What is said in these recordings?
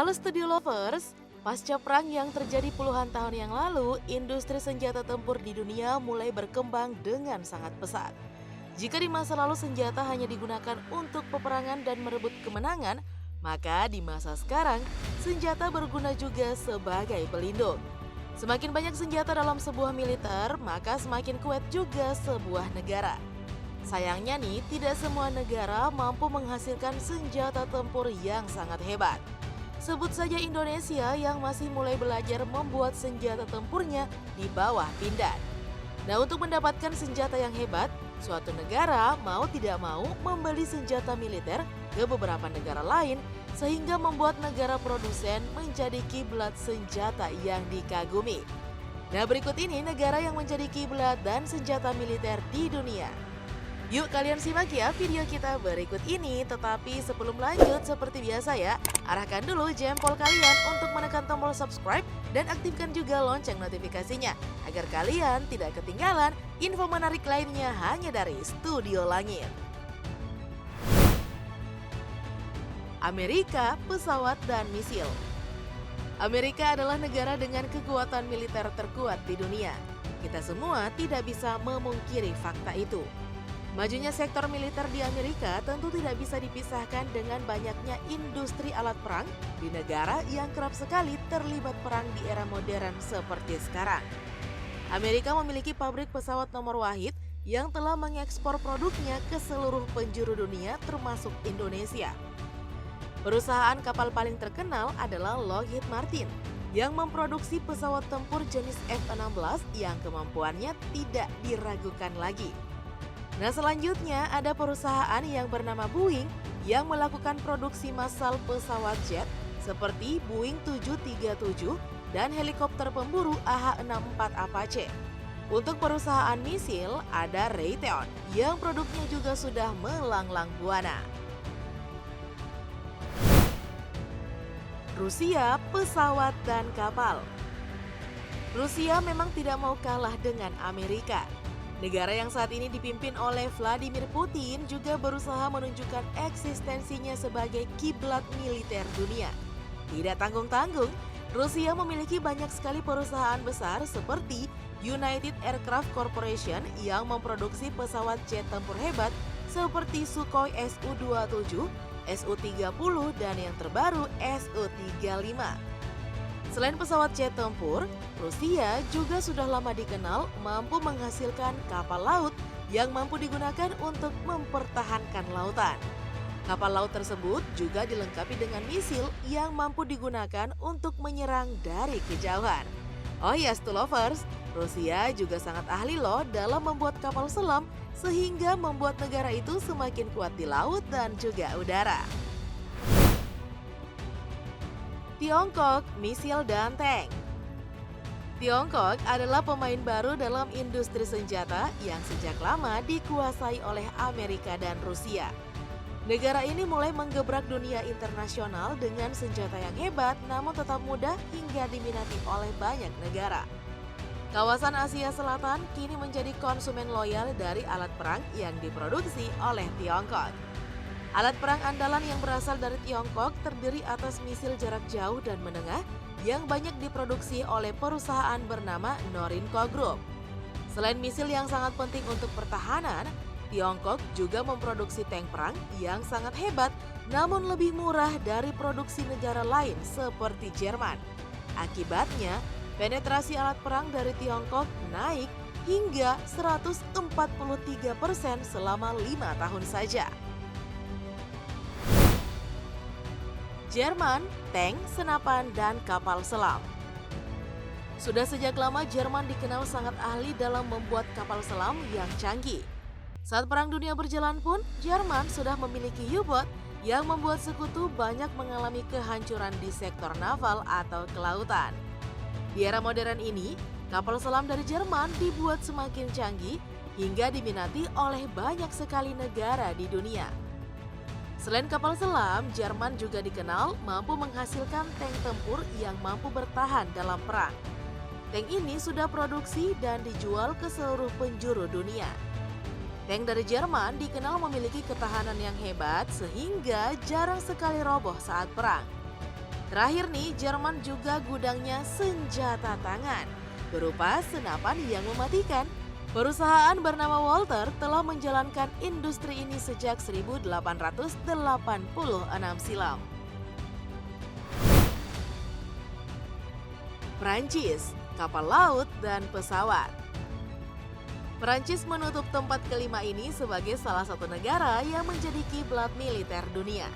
Halo Studio Lovers, pasca perang yang terjadi puluhan tahun yang lalu, industri senjata tempur di dunia mulai berkembang dengan sangat pesat. Jika di masa lalu senjata hanya digunakan untuk peperangan dan merebut kemenangan, maka di masa sekarang senjata berguna juga sebagai pelindung. Semakin banyak senjata dalam sebuah militer, maka semakin kuat juga sebuah negara. Sayangnya nih, tidak semua negara mampu menghasilkan senjata tempur yang sangat hebat. Sebut saja Indonesia yang masih mulai belajar membuat senjata tempurnya di bawah pindad. Nah, untuk mendapatkan senjata yang hebat, suatu negara mau tidak mau membeli senjata militer ke beberapa negara lain sehingga membuat negara produsen menjadi kiblat senjata yang dikagumi. Nah, berikut ini negara yang menjadi kiblat dan senjata militer di dunia. Yuk kalian simak ya video kita berikut ini, tetapi sebelum lanjut seperti biasa ya, arahkan dulu jempol kalian untuk menekan tombol subscribe dan aktifkan juga lonceng notifikasinya agar kalian tidak ketinggalan info menarik lainnya hanya dari Studio Langit. Amerika, pesawat dan misil. Amerika adalah negara dengan kekuatan militer terkuat di dunia. Kita semua tidak bisa memungkiri fakta itu. Majunya sektor militer di Amerika tentu tidak bisa dipisahkan dengan banyaknya industri alat perang di negara yang kerap sekali terlibat perang di era modern seperti sekarang. Amerika memiliki pabrik pesawat nomor wahid yang telah mengekspor produknya ke seluruh penjuru dunia termasuk Indonesia. Perusahaan kapal paling terkenal adalah Lockheed Martin yang memproduksi pesawat tempur jenis F-16 yang kemampuannya tidak diragukan lagi. Nah, selanjutnya ada perusahaan yang bernama Boeing yang melakukan produksi massal pesawat jet seperti Boeing 737 dan helikopter pemburu AH-64 Apache. Untuk perusahaan misil ada Raytheon yang produknya juga sudah melanglang buana. Rusia, pesawat dan kapal. Rusia memang tidak mau kalah dengan Amerika. Negara yang saat ini dipimpin oleh Vladimir Putin juga berusaha menunjukkan eksistensinya sebagai kiblat militer dunia. Tidak tanggung-tanggung, Rusia memiliki banyak sekali perusahaan besar seperti United Aircraft Corporation yang memproduksi pesawat jet tempur hebat seperti Sukhoi Su-27, Su-30 dan yang terbaru Su-35. Selain pesawat jet tempur, Rusia juga sudah lama dikenal mampu menghasilkan kapal laut yang mampu digunakan untuk mempertahankan lautan. Kapal laut tersebut juga dilengkapi dengan misil yang mampu digunakan untuk menyerang dari kejauhan. Oh yes, to lovers, Rusia juga sangat ahli loh dalam membuat kapal selam sehingga membuat negara itu semakin kuat di laut dan juga udara. Tiongkok, misil dan tank. Tiongkok adalah pemain baru dalam industri senjata yang sejak lama dikuasai oleh Amerika dan Rusia. Negara ini mulai menggebrak dunia internasional dengan senjata yang hebat namun tetap mudah hingga diminati oleh banyak negara. Kawasan Asia Selatan kini menjadi konsumen loyal dari alat perang yang diproduksi oleh Tiongkok. Alat perang andalan yang berasal dari Tiongkok terdiri atas misil jarak jauh dan menengah yang banyak diproduksi oleh perusahaan bernama Norinco Group. Selain misil yang sangat penting untuk pertahanan, Tiongkok juga memproduksi tank perang yang sangat hebat namun lebih murah dari produksi negara lain seperti Jerman. Akibatnya, penetrasi alat perang dari Tiongkok naik hingga 143% selama 5 tahun saja. Jerman, tank, senapan, dan kapal selam. Sudah sejak lama Jerman dikenal sangat ahli dalam membuat kapal selam yang canggih. Saat Perang Dunia berjalan pun, Jerman sudah memiliki U-boat yang membuat sekutu banyak mengalami kehancuran di sektor naval atau kelautan. Di era modern ini, kapal selam dari Jerman dibuat semakin canggih hingga diminati oleh banyak sekali negara di dunia. Selain kapal selam, Jerman juga dikenal mampu menghasilkan tank tempur yang mampu bertahan dalam perang. Tank ini sudah produksi dan dijual ke seluruh penjuru dunia. Tank dari Jerman dikenal memiliki ketahanan yang hebat sehingga jarang sekali roboh saat perang. Terakhir nih, Jerman juga gudangnya senjata tangan berupa senapan yang mematikan. Perusahaan bernama Walter telah menjalankan industri ini sejak 1886 silam. Prancis, kapal laut dan pesawat. Prancis menutup tempat kelima ini sebagai salah satu negara yang menjadi kiblat militer dunia.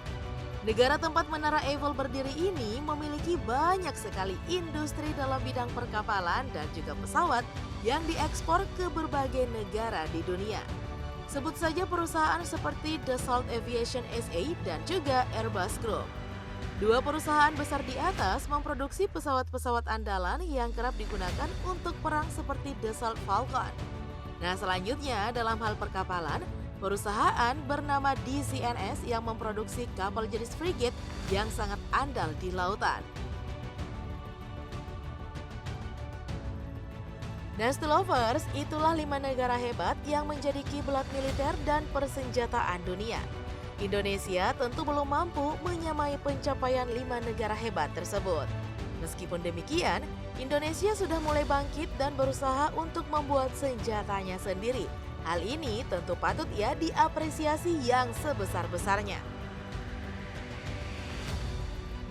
Negara tempat Menara Eiffel berdiri ini memiliki banyak sekali industri dalam bidang perkapalan dan juga pesawat yang diekspor ke berbagai negara di dunia. Sebut saja perusahaan seperti Dassault Aviation SA dan juga Airbus Group. Dua perusahaan besar di atas memproduksi pesawat-pesawat andalan yang kerap digunakan untuk perang seperti Dassault Falcon. Nah, selanjutnya dalam hal perkapalan, perusahaan bernama DCNS yang memproduksi kapal jenis frigate yang sangat andal di lautan. Nasty Lovers, itulah 5 negara hebat yang menjadi kiblat militer dan persenjataan dunia. Indonesia tentu belum mampu menyamai pencapaian 5 negara hebat tersebut. Meskipun demikian, Indonesia sudah mulai bangkit dan berusaha untuk membuat senjatanya sendiri. Hal ini tentu patut ya diapresiasi yang sebesar-besarnya.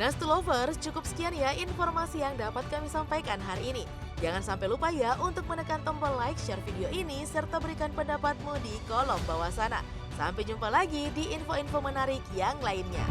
Nasty Lovers, cukup sekian ya informasi yang dapat kami sampaikan hari ini. Jangan sampai lupa ya untuk menekan tombol like, share video ini, serta berikan pendapatmu di kolom bawah sana. Sampai jumpa lagi di info-info menarik yang lainnya.